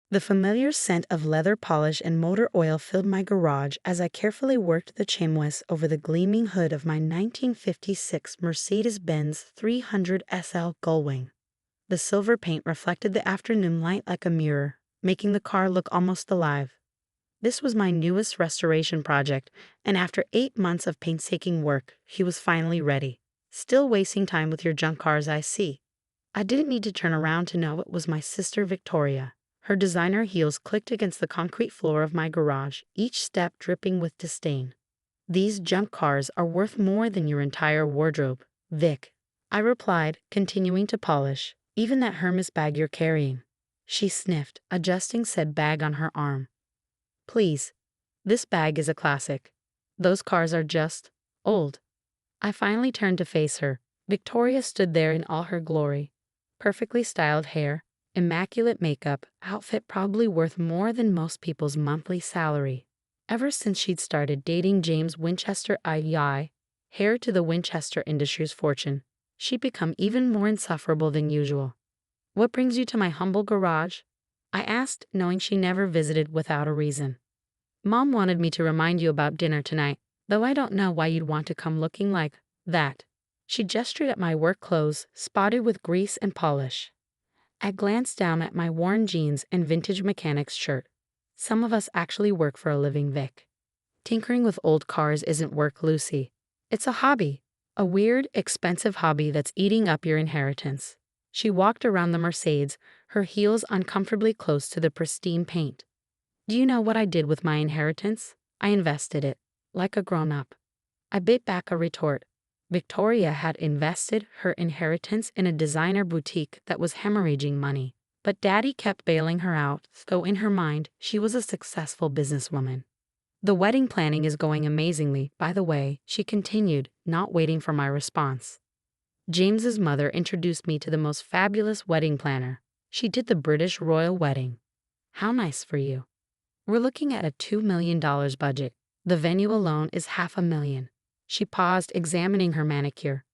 The familiar scent of leather polish and motor oil filled my garage as I carefully worked the chamois over the gleaming hood of my 1956 Mercedes-Benz 300 SL Gullwing. The silver paint reflected the afternoon light like a mirror, making the car look almost alive. This was my newest restoration project, and after 8 months of painstaking work, he was finally ready. Still wasting time with your junk cars, I see. I didn't need to turn around to know it was my sister Victoria. Her designer heels clicked against the concrete floor of my garage, each step dripping with disdain. These junk cars are worth more than your entire wardrobe, Vic, I replied, continuing to polish. Even that Hermes bag you're carrying. She sniffed, adjusting said bag on her arm. Please. This bag is a classic. Those cars are just old. I finally turned to face her. Victoria stood there in all her glory. Perfectly styled hair, immaculate makeup, outfit probably worth more than most people's monthly salary. Ever since she'd started dating James Winchester II, heir to the Winchester Industries fortune, she'd become even more insufferable than usual. What brings you to my humble garage? I asked, knowing she never visited without a reason. Mom wanted me to remind you about dinner tonight, though I don't know why you'd want to come looking like that. She gestured at my work clothes, spotted with grease and polish. I glanced down at my worn jeans and vintage mechanic's shirt. Some of us actually work for a living, Vic. Tinkering with old cars isn't work, Lucy. It's a hobby. A weird, expensive hobby that's eating up your inheritance. She walked around the Mercedes, her heels uncomfortably close to the pristine paint. Do you know what I did with my inheritance? I invested it, like a grown-up. I bit back a retort. Victoria had invested her inheritance in a designer boutique that was hemorrhaging money, but Daddy kept bailing her out, though in her mind, she was a successful businesswoman. The wedding planning is going amazingly, by the way, she continued, not waiting for my response. James's mother introduced me to the most fabulous wedding planner. She did the British royal wedding. How nice for you. We're looking at a $2 million budget. The venue alone is $500,000. She paused, examining her manicure.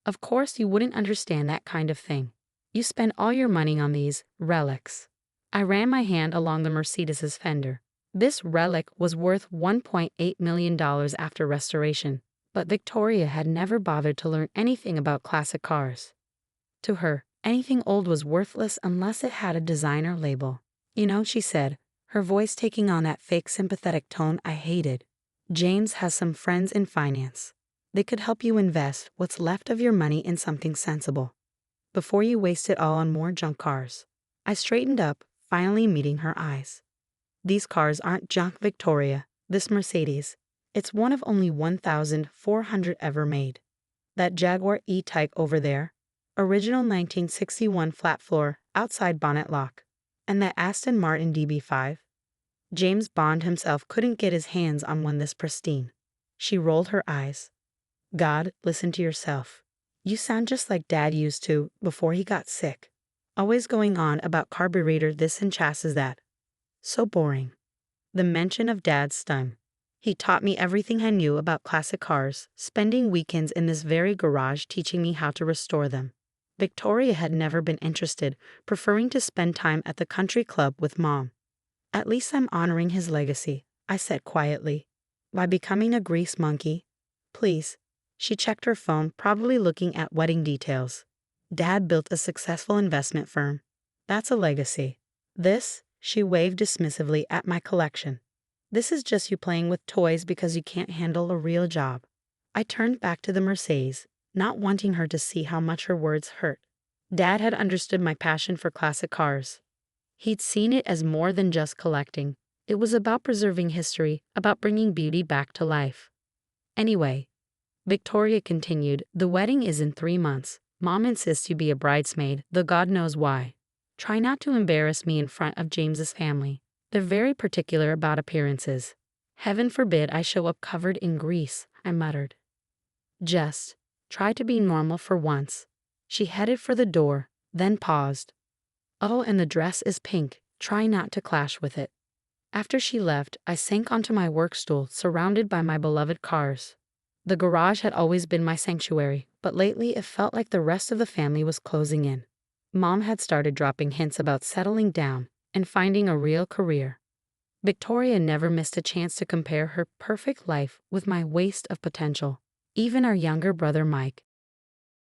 Of course you wouldn't understand that kind of thing. You spend all your money on these relics. I ran my hand along the Mercedes's fender. This relic was worth $1.8 million after restoration, but Victoria had never bothered to learn anything about classic cars. To her, anything old was worthless unless it had a designer label. You know, she said, her voice taking on that fake sympathetic tone I hated. James has some friends in finance. They could help you invest what's left of your money in something sensible, before you waste it all on more junk cars. I straightened up, finally meeting her eyes. These cars aren't junk, Victoria. This Mercedes. It's one of only 1,400 ever made. That Jaguar E-Type over there. Original 1961 flat floor, outside bonnet lock. And that Aston Martin DB5. James Bond himself couldn't get his hands on one this pristine. She rolled her eyes. God, listen to yourself. You sound just like Dad used to before he got sick. Always going on about carburetor this and chassis that. So boring. The mention of Dad stung. He taught me everything I knew about classic cars, spending weekends in this very garage teaching me how to restore them. Victoria had never been interested, preferring to spend time at the country club with Mom. At least I'm honoring his legacy, I said quietly. By becoming a grease monkey? Please. She checked her phone, probably looking at wedding details. Dad built a successful investment firm. That's a legacy. This? She waved dismissively at my collection. This is just you playing with toys because you can't handle a real job. I turned back to the Mercedes, not wanting her to see how much her words hurt. Dad had understood my passion for classic cars. He'd seen it as more than just collecting. It was about preserving history, about bringing beauty back to life. Anyway, Victoria continued, the wedding is in 3 months. Mom insists you be a bridesmaid, though God knows why. Try not to embarrass me in front of James's family. They're very particular about appearances. Heaven forbid I show up covered in grease, I muttered. Just try to be normal for once. She headed for the door, then paused. Oh, and the dress is pink. Try not to clash with it. After she left, I sank onto my work stool, surrounded by my beloved cars. The garage had always been my sanctuary, but lately it felt like the rest of the family was closing in. Mom had started dropping hints about settling down, and finding a real career. Victoria never missed a chance to compare her perfect life with my waste of potential. Even our younger brother Mike,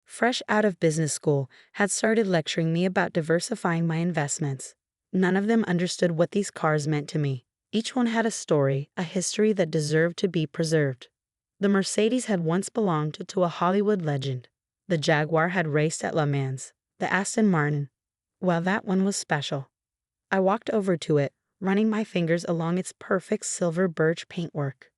fresh out of business school, had started lecturing me about diversifying my investments. None of them understood what these cars meant to me. Each one had a story, a history that deserved to be preserved. The Mercedes had once belonged to a Hollywood legend. The Jaguar had raced at Le Mans. The Aston Martin, well, that one was special. I walked over to it, running my fingers along its perfect silver birch paintwork.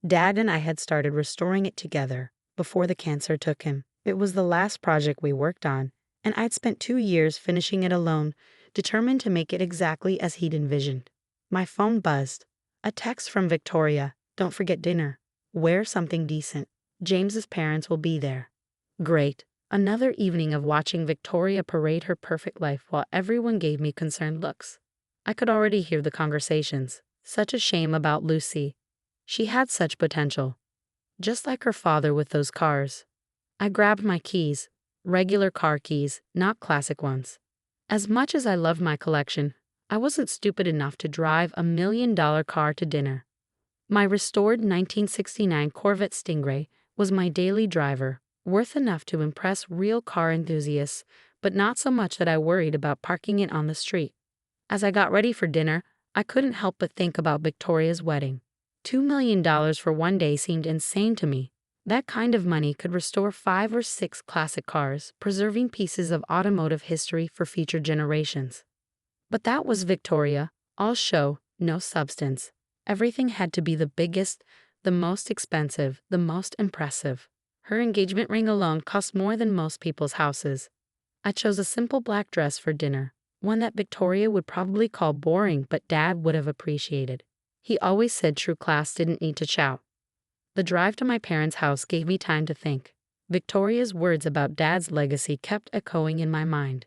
Dad and I had started restoring it together before the cancer took him. It was the last project we worked on, and I'd spent 2 years finishing it alone, determined to make it exactly as he'd envisioned. My phone buzzed. A text from Victoria. Don't forget dinner. Wear something decent. James's parents will be there. Great. Another evening of watching Victoria parade her perfect life while everyone gave me concerned looks. I could already hear the conversations. Such a shame about Lucy. She had such potential. Just like her father with those cars. I grabbed my keys. Regular car keys, not classic ones. As much as I loved my collection, I wasn't stupid enough to drive a $1 million car to dinner. My restored 1969 Corvette Stingray was my daily driver, worth enough to impress real car enthusiasts, but not so much that I worried about parking it on the street. As I got ready for dinner, I couldn't help but think about Victoria's wedding. $2 million for one day seemed insane to me. That kind of money could restore 5 or 6 classic cars, preserving pieces of automotive history for future generations. But that was Victoria, all show, no substance. Everything had to be the biggest, the most expensive, the most impressive. Her engagement ring alone cost more than most people's houses. I chose a simple black dress for dinner, one that Victoria would probably call boring but Dad would have appreciated. He always said true class didn't need to shout. The drive to my parents' house gave me time to think. Victoria's words about Dad's legacy kept echoing in my mind.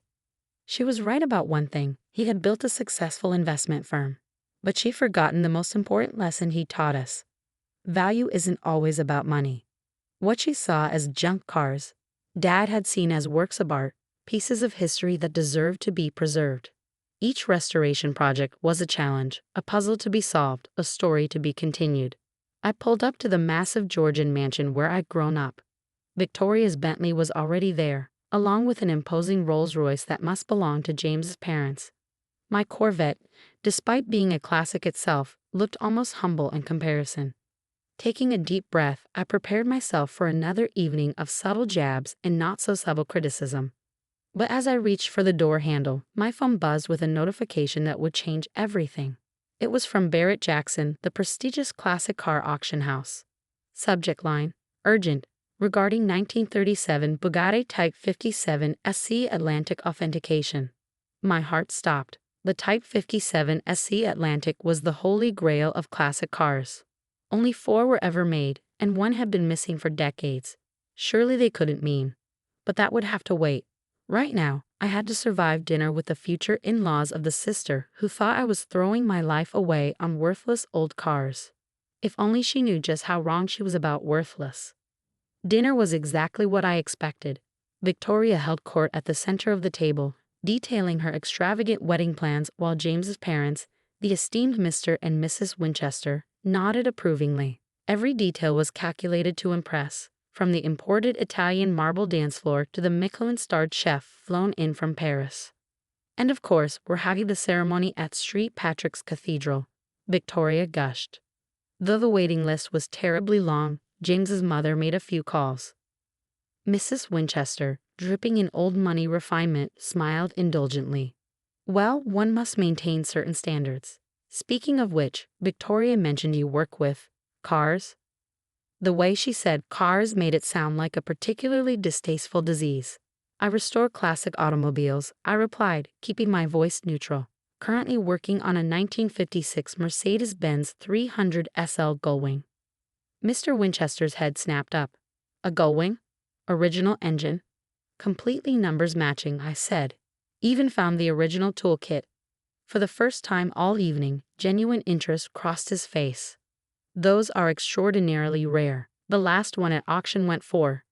She was right about one thing. He had built a successful investment firm. But she'd forgotten the most important lesson he taught us. Value isn't always about money. What she saw as junk cars, Dad had seen as works of art, pieces of history that deserved to be preserved. Each restoration project was a challenge, a puzzle to be solved, a story to be continued. I pulled up to the massive Georgian mansion where I'd grown up. Victoria's Bentley was already there, along with an imposing Rolls-Royce that must belong to James's parents. My Corvette, despite being a classic itself, looked almost humble in comparison. Taking a deep breath, I prepared myself for another evening of subtle jabs and not-so-subtle criticism. But as I reached for the door handle, my phone buzzed with a notification that would change everything. It was from Barrett Jackson, the prestigious classic car auction house. Subject line, urgent, regarding 1937 Bugatti Type 57 SC Atlantic Authentication. My heart stopped. The Type 57 SC Atlantic was the holy grail of classic cars. Only 4 were ever made, and one had been missing for decades. Surely they couldn't mean. But that would have to wait. Right now, I had to survive dinner with the future in-laws of the sister who thought I was throwing my life away on worthless old cars. If only she knew just how wrong she was about worthless. Dinner was exactly what I expected. Victoria held court at the center of the table, detailing her extravagant wedding plans while James's parents, the esteemed Mr. and Mrs. Winchester, nodded approvingly. Every detail was calculated to impress, from the imported Italian marble dance floor to the Michelin-starred chef flown in from Paris. And of course, we're having the ceremony at St. Patrick's Cathedral. Victoria gushed. Though the waiting list was terribly long, James's mother made a few calls. Mrs. Winchester, dripping in old money refinement, smiled indulgently. Well, one must maintain certain standards. Speaking of which, Victoria mentioned you work with cars. The way she said cars made it sound like a particularly distasteful disease. I restore classic automobiles, I replied, keeping my voice neutral. Currently working on a 1956 Mercedes-Benz 300 SL Gullwing. Mr. Winchester's head snapped up. A Gullwing? Original engine? Completely numbers matching, I said. Even found the original toolkit. For the first time all evening, genuine interest crossed his face. Those are extraordinarily rare. The last one at auction went for.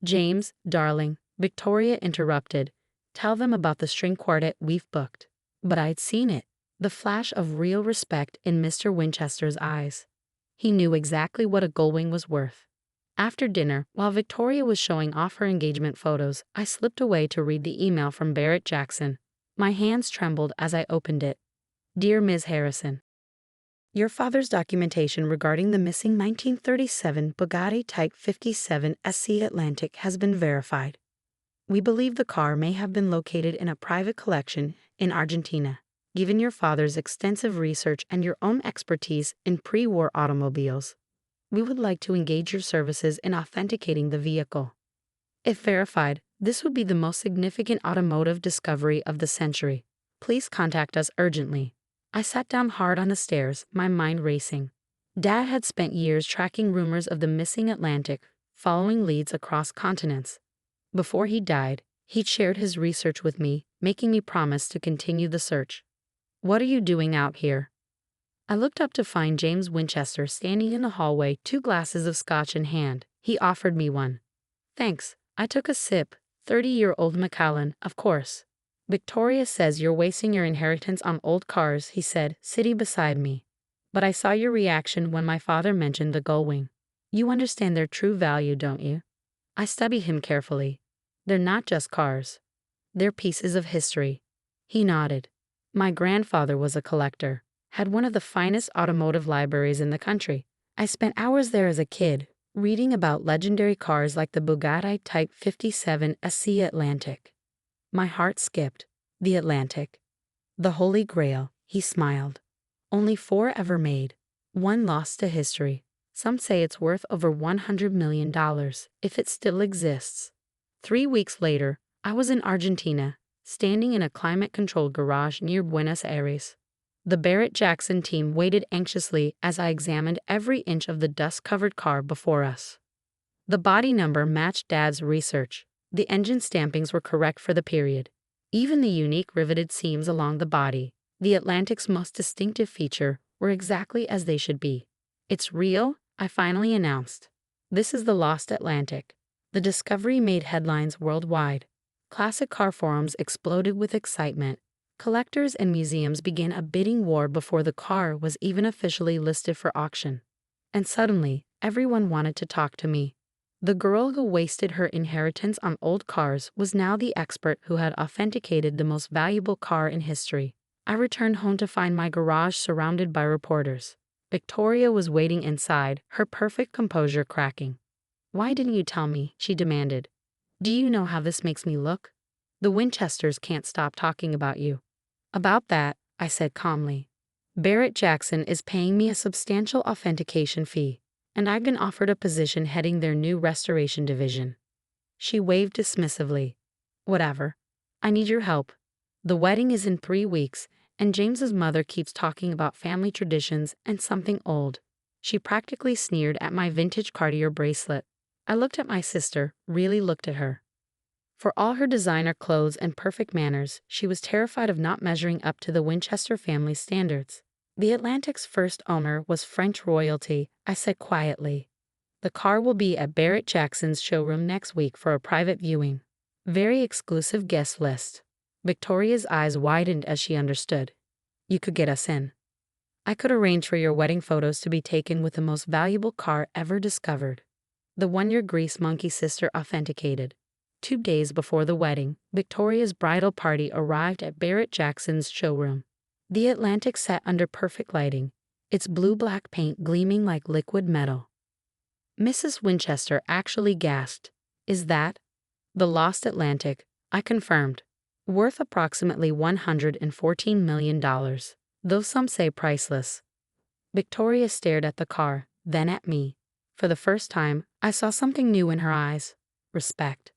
James, darling, Victoria interrupted. Tell them about the string quartet we've booked. But I'd seen it. the flash of real respect in Mr. Winchester's eyes. He knew exactly what a Gullwing was worth. After dinner, while Victoria was showing off her engagement photos, I slipped away to read the email from Barrett Jackson. My hands trembled as I opened it. Dear Ms. Harrison, your father's documentation regarding the missing 1937 Bugatti Type 57 SC Atlantic has been verified. We believe the car may have been located in a private collection in Argentina. Given your father's extensive research and your own expertise in pre-war automobiles, we would like to engage your services in authenticating the vehicle. If verified, this would be the most significant automotive discovery of the century. Please contact us urgently. I sat down hard on the stairs, my mind racing. Dad had spent years tracking rumors of the missing Atlantic, following leads across continents. Before he died, he'd shared his research with me, making me promise to continue the search. What are you doing out here? I looked up to find James Winchester standing in the hallway, 2 glasses of scotch in hand. He offered me one. Thanks. I took a sip. 30-year-old Macallan, of course. Victoria says you're wasting your inheritance on old cars, he said, sitting beside me. But I saw your reaction when my father mentioned the Gullwing. You understand their true value, don't you? I studied him carefully. They're not just cars. They're pieces of history. He nodded. My grandfather was a collector, had one of the finest automotive libraries in the country. I spent hours there as a kid, reading about legendary cars like the Bugatti Type 57 SC Atlantic. My heart skipped. The Atlantic. The Holy Grail, he smiled. Only 4 ever made. 1 lost to history. Some say it's worth over $100 million, if it still exists. 3 weeks later, I was in Argentina, standing in a climate-controlled garage near Buenos Aires. The Barrett Jackson team waited anxiously as I examined every inch of the dust-covered car before us. The body number matched Dad's research. The engine stampings were correct for the period. Even the unique riveted seams along the body, the Atlantic's most distinctive feature, were exactly as they should be. It's real, I finally announced. This is the lost Atlantic. The discovery made headlines worldwide. Classic car forums exploded with excitement. Collectors and museums began a bidding war before the car was even officially listed for auction. And suddenly, everyone wanted to talk to me. The girl who wasted her inheritance on old cars was now the expert who had authenticated the most valuable car in history. I returned home to find my garage surrounded by reporters. Victoria was waiting inside, her perfect composure cracking. Why didn't you tell me? She demanded. Do you know how this makes me look? The Winchesters can't stop talking about you. About that, I said calmly. Barrett Jackson is paying me a substantial authentication fee, and I've been offered a position heading their new restoration division. She waved dismissively. Whatever. I need your help. The wedding is in 3 weeks, and James's mother keeps talking about family traditions and something old. She practically sneered at my vintage Cartier bracelet. I looked at my sister, really looked at her. For all her designer clothes and perfect manners, she was terrified of not measuring up to the Winchester family standards. The Atlantic's first owner was French royalty, I said quietly. The car will be at Barrett Jackson's showroom next week for a private viewing. Very exclusive guest list. Victoria's eyes widened as she understood. You could get us in. I could arrange for your wedding photos to be taken with the most valuable car ever discovered. The one your grease monkey sister authenticated. 2 days before the wedding, Victoria's bridal party arrived at Barrett Jackson's showroom. The Atlantic sat under perfect lighting, its blue-black paint gleaming like liquid metal. Mrs. Winchester actually gasped. Is that the lost Atlantic? I confirmed. Worth approximately $114 million, though some say priceless. Victoria stared at the car, then at me. For the first time, I saw something new in her eyes. Respect.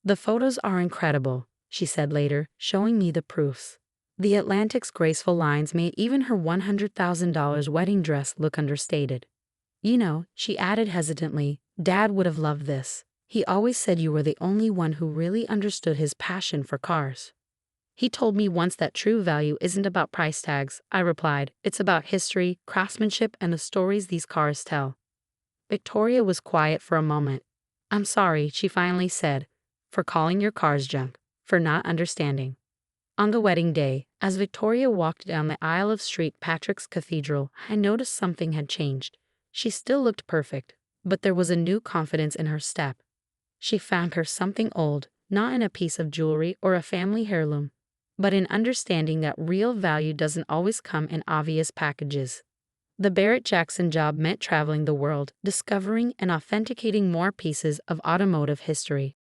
The photos are incredible, she said later, showing me the proofs. The Atlantic's graceful lines made even her $100,000 wedding dress look understated. You know, she added hesitantly, Dad would have loved this. He always said you were the only one who really understood his passion for cars. He told me once that true value isn't about price tags, I replied. It's about history, craftsmanship, and the stories these cars tell. Victoria was quiet for a moment. I'm sorry, she finally said, for calling your cars junk, for not understanding. On the wedding day, as Victoria walked down the aisle of St. Patrick's Cathedral, I noticed something had changed. She still looked perfect, but there was a new confidence in her step. She found her something old, not in a piece of jewelry or a family heirloom, but in understanding that real value doesn't always come in obvious packages. The Barrett-Jackson job meant traveling the world, discovering and authenticating more pieces of automotive history.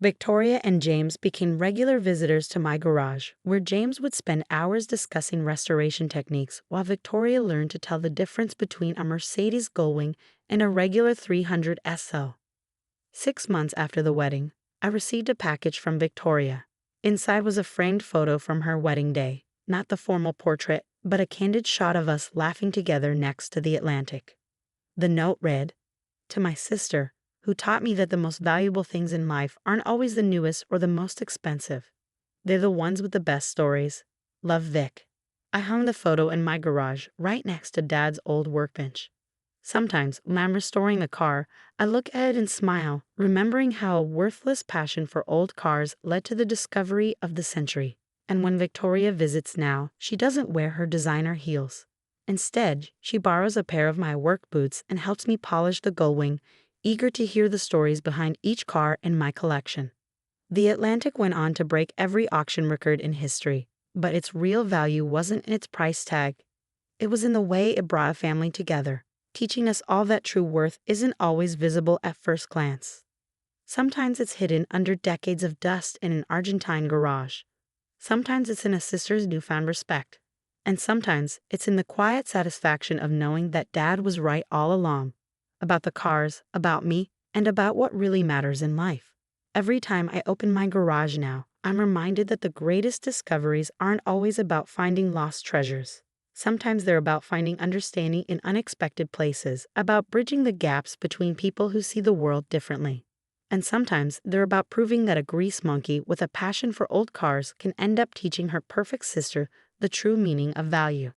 Victoria and James became regular visitors to my garage, where James would spend hours discussing restoration techniques while Victoria learned to tell the difference between a Mercedes Gullwing and a regular 300 SL. 6 months after the wedding, I received a package from Victoria. Inside was a framed photo from her wedding day, not the formal portrait, but a candid shot of us laughing together next to the Atlantic. The note read, "To my sister, who taught me that the most valuable things in life aren't always the newest or the most expensive. They're the ones with the best stories. Love, Vic." I hung the photo in my garage right next to Dad's old workbench. Sometimes, when I'm restoring the car, I look at it and smile, remembering how a worthless passion for old cars led to the discovery of the century. And when Victoria visits now, she doesn't wear her designer heels. Instead, she borrows a pair of my work boots and helps me polish the Gullwing, eager to hear the stories behind each car in my collection. The Atlantic went on to break every auction record in history, but its real value wasn't in its price tag. It was in the way it brought a family together, teaching us all that true worth isn't always visible at first glance. Sometimes it's hidden under decades of dust in an Argentine garage. Sometimes it's in a sister's newfound respect. And sometimes it's in the quiet satisfaction of knowing that Dad was right all along. About the cars, about me, and about what really matters in life. Every time I open my garage now, I'm reminded that the greatest discoveries aren't always about finding lost treasures. Sometimes they're about finding understanding in unexpected places, about bridging the gaps between people who see the world differently. And sometimes they're about proving that a grease monkey with a passion for old cars can end up teaching her perfect sister the true meaning of value.